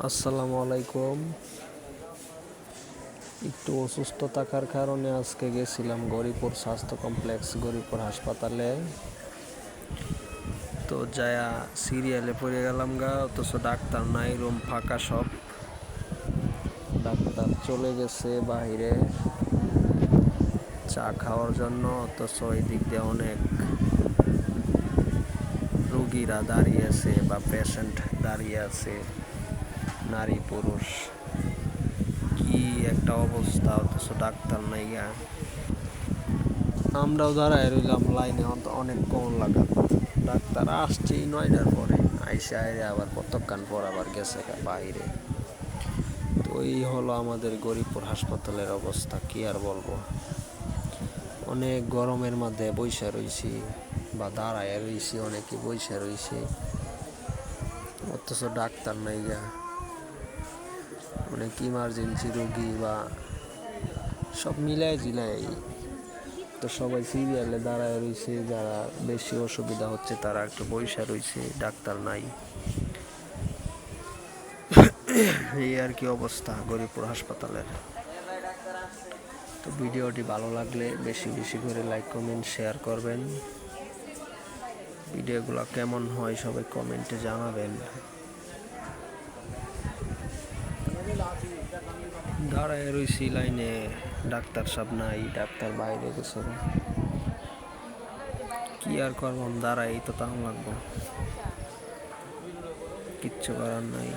আসসালামু আলাইকুম। একটু অসুস্থ থাকার কারণে আজকে গেছিলাম গরিপুর স্বাস্থ্য কমপ্লেক্স, গরিপুর হাসপাতালে। তো যায়া সিরিয়ালে পড়ে গেলাম গা, অথচ ডাক্তার নাই, রুম ফাঁকা সব। ডাক্তার চলে গেছে বাইরে চা খাওয়ার জন্য, অথচ ওই দিক দিয়ে অনেক রুগীরা দাঁড়িয়ে আছে বা পেশেন্ট দাঁড়িয়ে আছে, নারী পুরুষ। কি একটা অবস্থা, অথচ ডাক্তার নাই গা। আমরাও দাঁড়ায় রইলাম লাইনে অনেকক্ষণ লাগাত। ডাক্তার আসছেই 9টার পরে, আইসে আইরে আবার কতক্ষণ পর আবার গেছে বাইরে। তো এই হলো আমাদের গরিপুর হাসপাতালের অবস্থা, কি আর বলবো। অনেক গরমের মধ্যে বইসা রইছি বা দাঁড়ায় রইছি, অনেকে বইসা রইছি, অথচ ডাক্তার নাই গা। অনেক ইমার্জেন্সি রোগী বা সব মিলায় জিলায়, তো সবাই সিরিয়ালে দাঁড়ায় রয়েছে। যারা বেশি অসুবিধা হচ্ছে তারা একটু বইসা রয়েছে, ডাক্তার নাই। এই আর কি অবস্থা গরিপুর হাসপাতালের। তো ভিডিওটি ভালো লাগলে বেশি বেশি করে লাইক, কমেন্ট, শেয়ার করবেন। ভিডিওগুলো কেমন হয় সবাই কমেন্টে জানাবেন। দাঁড়ায় রয়েছি লাইনে, ডাক্তার সব নাই, ডাক্তার বাইরে গেছে। কি আর করবাম, দাঁড়াই তো তাও লাগবো, কিচ্ছু করার নাই।